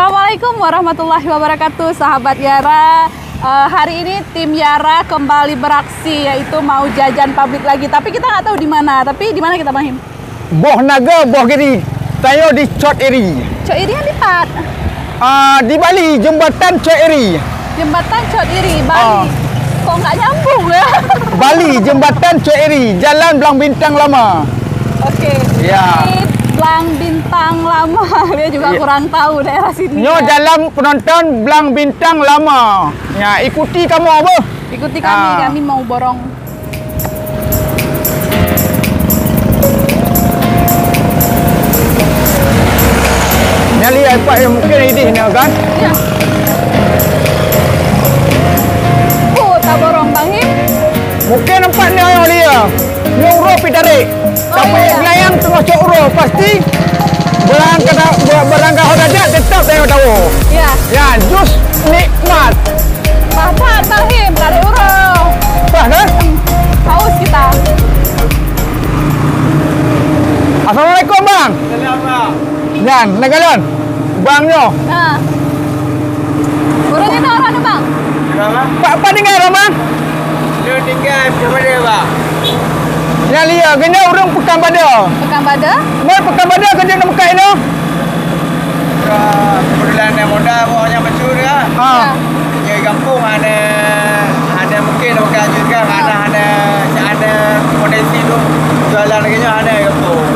Assalamualaikum warahmatullahi wabarakatuh, sahabat YARA. Hari ini tim YARA kembali beraksi, yaitu mau jajan publik lagi. Tapi kita nggak tahu di mana. Tapi di mana kita, Mahim? Boh Naga, Boh Giri. Tayo di Cot Eri. Cot Eri yang lipat. Di Bali, jembatan Cot Eri. Jembatan Cot Eri, Bali. Kok nggak nyambung ya? Bali, jembatan Cot Eri, Jalan Belang Bintang Lama. Oke. Ya. Belang Bintang Lama. Dia juga kurang tahu daerah sini. Nyo ya. jalan penonton Belang Bintang Lama. Ya, ikuti kamu apa? Ikuti kami mau borong. Nyali apa yang mungkin ini kan? Ya. Tak borong, Bang Him. Mungkin nampaknya yang dia. Nyuruh pitarik. Sampai melayang tengah cokro pasti berangkat hodajat tetap saya tahu. Ya. Ya, jus nikmat. Bapak Bang Him, tarik urung. Bah kan? Haus kita. Assalamualaikum bang. Assalamualaikum. Yan, nagalon. Bang nyo. Nah. Urung itu orang tu, Bang. Pak tinggal bang? Lu tinggal macam mana bang? Ya lia, kena urung Pekan Pada. Pekan Pada? Mai Pekan Pada kerja nak buka ini. Kebetulan yang muda pokoknya mancur ya. Di kampung ada mungkin bukan juga ada potensi tu jualan lagi ada kampung.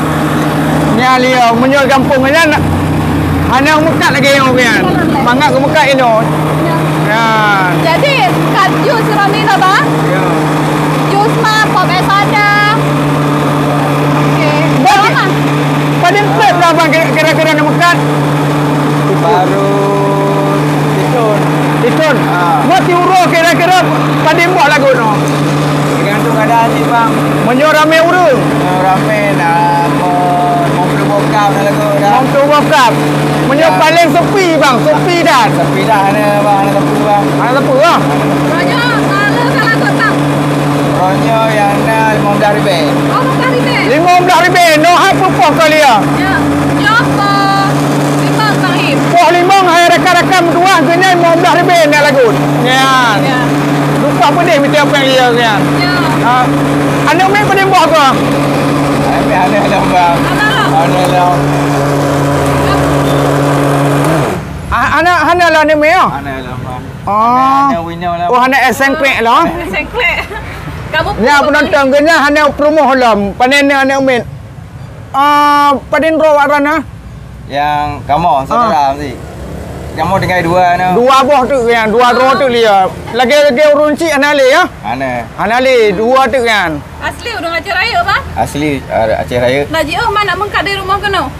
Ya lia, menjual kampung ni nak. Hanya muka lagi yang kan. Mangak ke muka ini. Ya. Jadi, kat jus ramai lah, Bang? Ya. Jus mah, pop es ada. Okey. Berapa? Pada plate berapa kira-kira nak makan? Baru Ditun. Mati uro kira-kira pada buah lagu no. tergantung keadaan ni bang. Menjual ramai urung. Ramai nak mau belum bokap dah lagu dah. Mampu bokap. Menjual paling sepi bang, sepi dah. Tapi dah ada bang, ada tepu bang. Ada apa lah? Ronyo, kalau tu tak. Ronyo yang ada 15 ribu. Oh, bukan ribet. 15 ribu. No apa pun kali ya. Ya. Nyopo. Limang, Bang Him. Poh limang hai rakam-rakam dua kena 15 ribu nak lagu. Ya. Ya. Lupa apa dia minta apa yang dia kan. Ya. Anda main pada buah ke? Ada bang. Ada lah. Anak lah ni main ah. Ada lah bang. Oh. Winner lah. Oh anak SNK lah. Sengklek. Kamu Ya penonton kena anak promo halam. Panen anak main. Panen rawarana. Yang kamu saudara mesti. Kamu dengan dua ni. Dua buah tu kan, dua roh tu dia. Lagi urunci anak le ya. Ana. Anak le dua tu kan. asli udah ngajar raya, Bang? Asli Aceh Raya. Nak jauh mana mengkat dari rumah kena?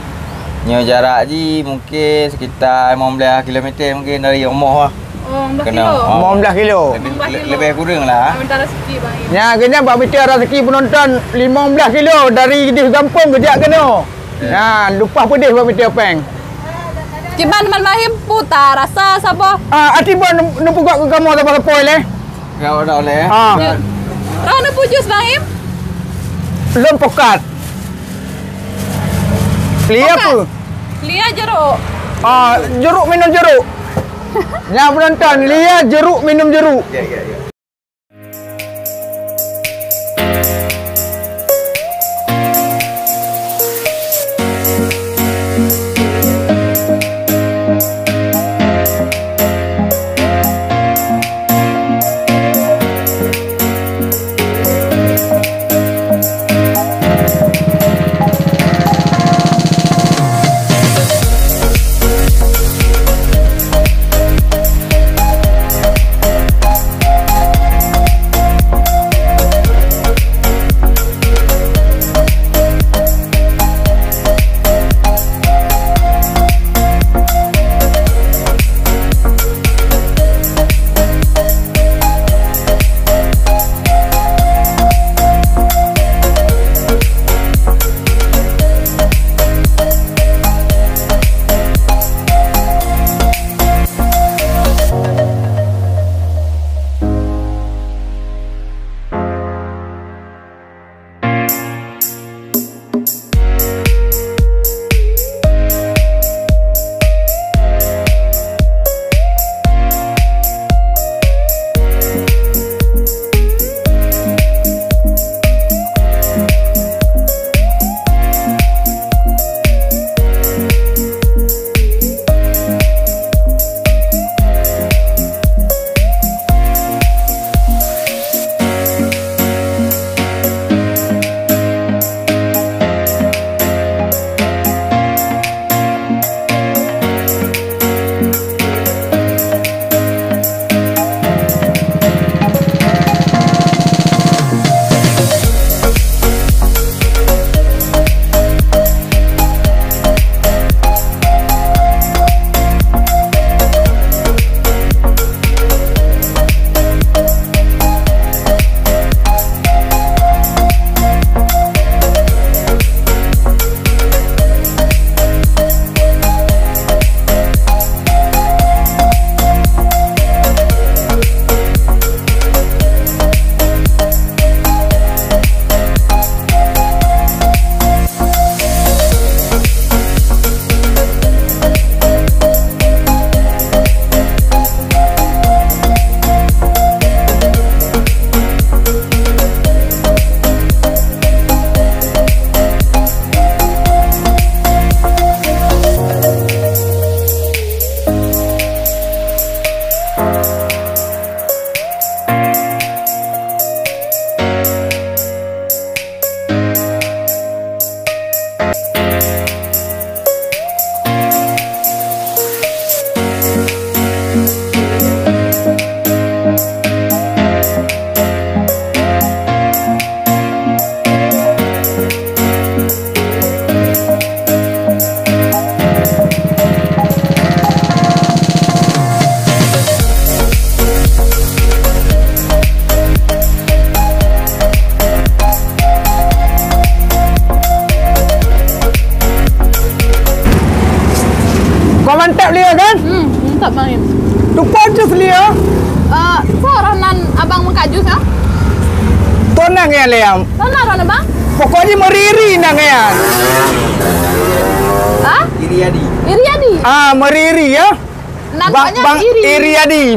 Nyo jarak je mungkin sekitar 15 km mungkin dari rumah lah. Oh, 15 Kena. kilo. 15 kilo. Lebih kurang lah. Minta rezeki, Bang Him. Ya kena buat bicara rezeki penonton 15 kilo dari di kampung kejak kena. Ya lupa pedih buat bicara peng. Ciban teman Mahim putar rasa siapa? Atiba nampu gak ke kamu apa apa le? Kau dah boleh eh? Rana pujus Bang Him. Belum pokat. Lia apa? Lia jeruk. Jeruk minum jeruk. Ya penonton, Lia jeruk minum jeruk. Ya. Kau mantap dia kan? Mantap Bang Him. Lupa jus dia. Soronan abang mengkat jus ya? Tonang ya Liam. Mana rona bang? Pokoknya meriri nang ya. Hah? Iriadi. Iriadi. Meriri ya. Namanya Bang Iriadi,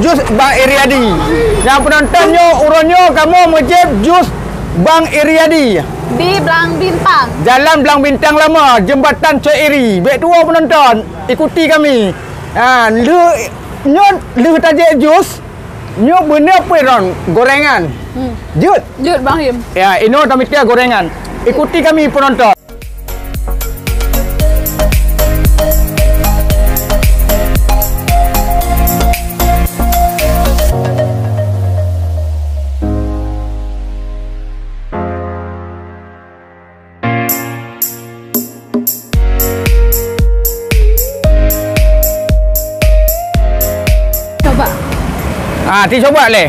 jus Bang Iriadi. Yang penontonnya uronyo kamu mejib jus Bang Iriadi. Di Belang Bintang. Jalan Belang Bintang lama, jembatan Cok Iri. Baik tua penonton, ikuti kami. Lu tajuk jus. Nyo bener peron gorengan. Jut. Jut Bang Him. Ya, ini tamikia gorengan. Ikuti kami penonton. Coba. Ti coba le.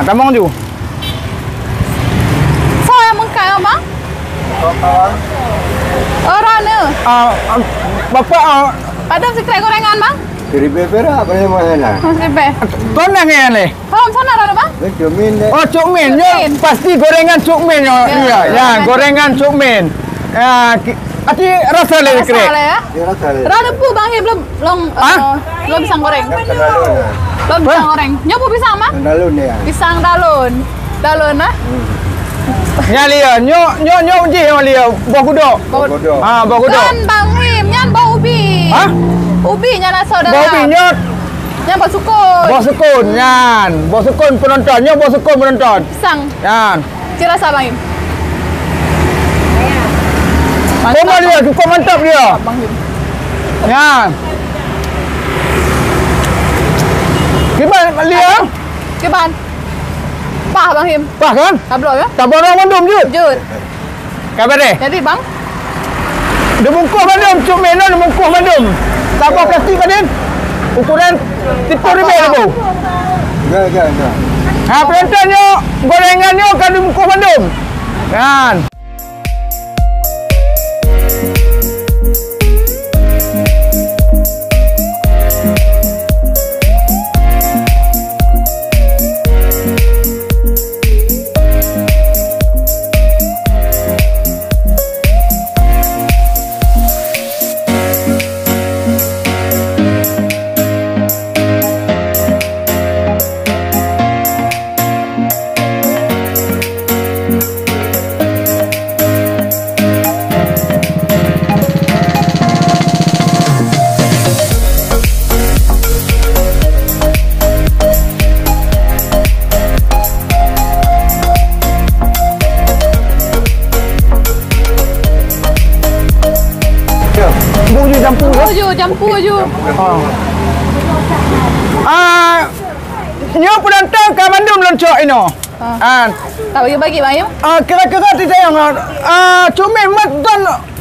Tamang ju. So yang mengkai abang? Rona. Bapak Padam sekret gorengan bang? Ribe pera apa yang mana? Ribe. tonang ya le. Faham sana rona bang? Cumin deh. Oh, cukmin. Nyo pasti gorengan cukmin yo. Iya, ya, gorengan cukmin. Ati rasa le krek. Salah ya? Dia rasa deh. Rona pu bang Him belum pisang goreng. Belum pisang goreng. Nyobu pisang bang? Dalun dia. Pisang dalun. Dalun ah? Nya lia, nyo uji yo lia, buah kudok. Bodoh. Buah kudok. Kan bang Him, nyan bau ubi. Hah? Ubi nyan saudara. Buah ubi nyo, Nyan bau sukun. buah sukun, nyan. Buah sukun penonton, nyo buah sukun penonton. Pisang. Nyan. Cira rasa bang Him? Koma dia, cukup mantap dia. Bang Him. Nyan. Gimana lia? Keban. Pah bang Him. Pah kan? Kablo ya? Tak borong mandum je. Jut. Kabar deh. Jadi bang, Dia bungkus mandum, cukmin dia bungkus mandum. Sabar plastik kan? Ukuran 30 ribu. Enggak. Penontonnya gorengannya kan bungkus mandum. Kan? Jampu je. Nyo penonton ke mandum loncok ini. Tak bagi bang Him? Kira-kira tidak yang cumit mat tuan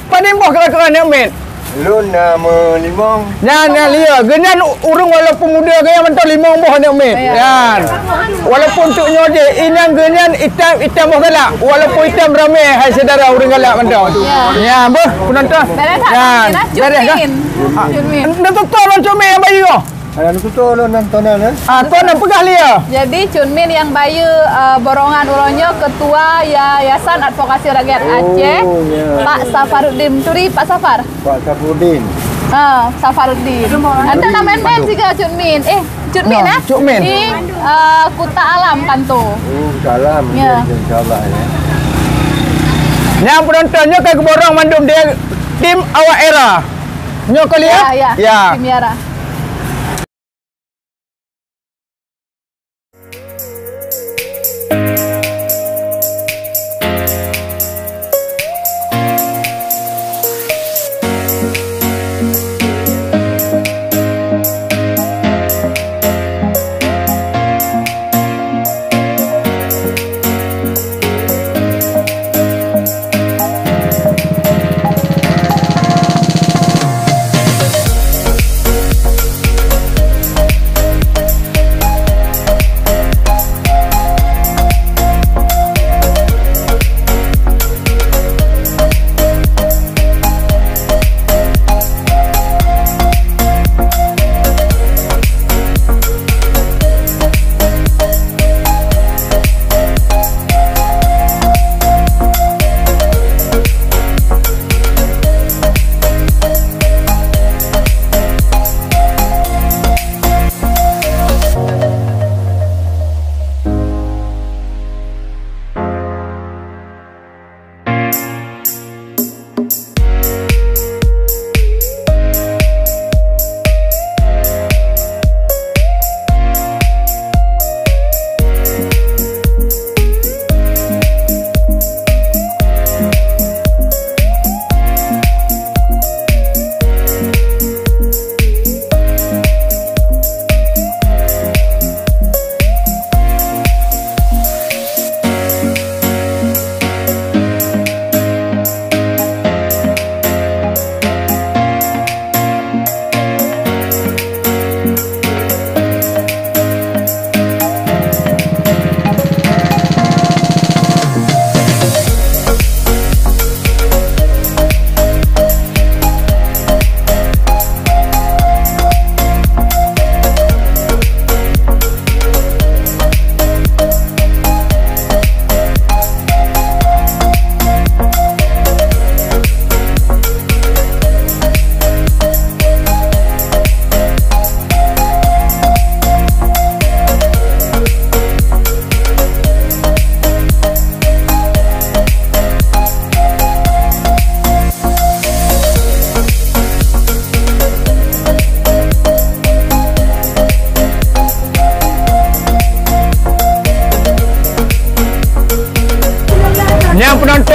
panimboh kira-kira ni mit. Lun melimong. Nyan lia, genyan urung walaupun muda gaya mentol limong boh ni mit. Nyan. Walaupun tuk nyo je, inang genyan hitam boh galak. Walaupun hitam ramai hai saudara urang galak mentol. Ya, boh penonton. Beres tak? Beres dah. Cukmin. Nak tutup loncok cumit yang bayu. Ada tutup lun nontonan Tuan nak pegah lia. Jadi Cunmin yang bayu borongan uronyo Ketua Yayasan Advokasi Rakyat Aceh, Pak Safaruddin Turi, Pak Safar. Pak Safuddin. Safaruddin. Ada nama main juga Cunmin. Cunmin Cukmin. Di Kuta Alam Kanto. Salam. Ya. Insyaallah ya. Yang penontonnya ke borong mandum dia tim awak era. Nyo kali ya? Ya. Tim YARA.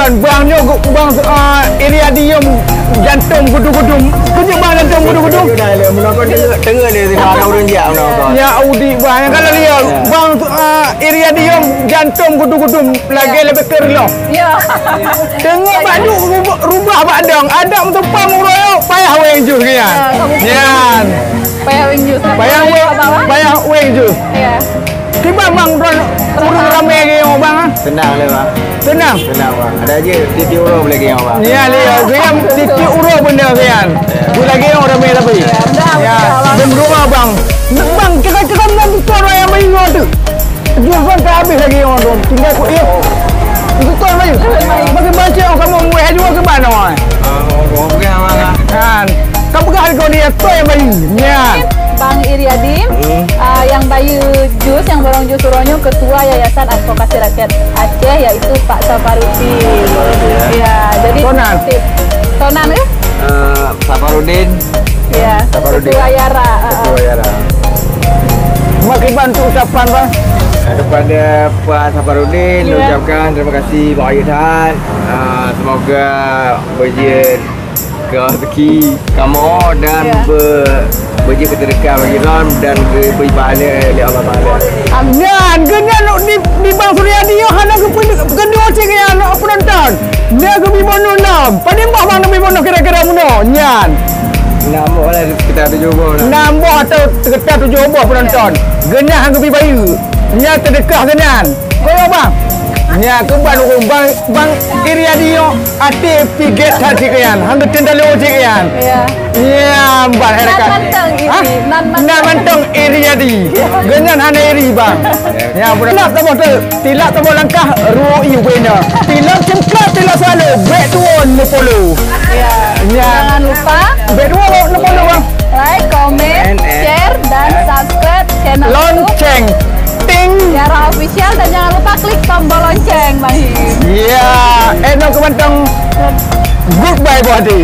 penonton. Bangnya bang area diam jantung gudu-gudu. Punya bang jantung gudu-gudu. Menonton tengah dia ada orang dia menonton. Ya audi bang kalau dia bang area diam jantung gudu-gudu lagi lebih kerlo. Ya. Tengok baju rubah badang. Ada mentupang royo payah weng jus kan. Yan. Payah wing jus. Payah weng jus. Iya. Tiba bang urung ramai ke yang bang. Senang lah bang. Tenang. Senang bang. Ada aja titi euro boleh ke yang bang. Ya dia gayam titi euro benda kan. Boleh lagi yang ramai tapi. Ya. Dan rumah bang. Bang cakap-cakap nak tuan yang mengingat tu. Jual pun tak habis lagi yang tu. Tinggal kau ya. Itu tuan mai. Bagi baca kamu muih juga ke mana mai? Oh, bukan bang. Kan. Kamu kan kau dia tuan yang mai. Ya. Bang Iriadim, yang bayu jus, yang borong jus uronyo, ketua Yayasan Advokasi Rakyat Aceh, yaitu Pak Safarudin. Ya, jadi Tonan ya? Safarudin. Ya, ketua YARA. Ketua YARA. Makin bantu ucapan bang. Kepada Pak Safarudin, ucapkan terima kasih Bang Ayudan. Semoga berjaya ke rezeki kamu dan berjaya keterdekaan bagi Ram dan beri pahala oleh Allah Taala. Amin. Kenyan di Bang Suryadi yo hana kedua cik yang penonton. Dia ke bibono nam. Padembah bang ke bibono kira-kira muno. Nyan. Nambah lah sekitar 7 buah. Nambah atau sekitar 7 buah penonton. Genyah ke bibayu. Nya terdekah kenyan. Koyo bang. Nya kembali bang Iriadi yo ate piget hati kian. Hang tendalo cik kian. Ya. Ya, mbak herakan. Nan mantong Iriadi. Genyan hana iri bang. Ya, tilak tabo langkah ru'i wena. Tilak cengkap tilak selalu. Back to one le follow. Ya. Jangan lupa back to one le follow bang. Like, comment, share dan subscribe channel lonceng. Ting. YARA Official dan jangan lupa klik tombol lonceng Bang Him. Ya, eno kemantong. Goodbye buat hati.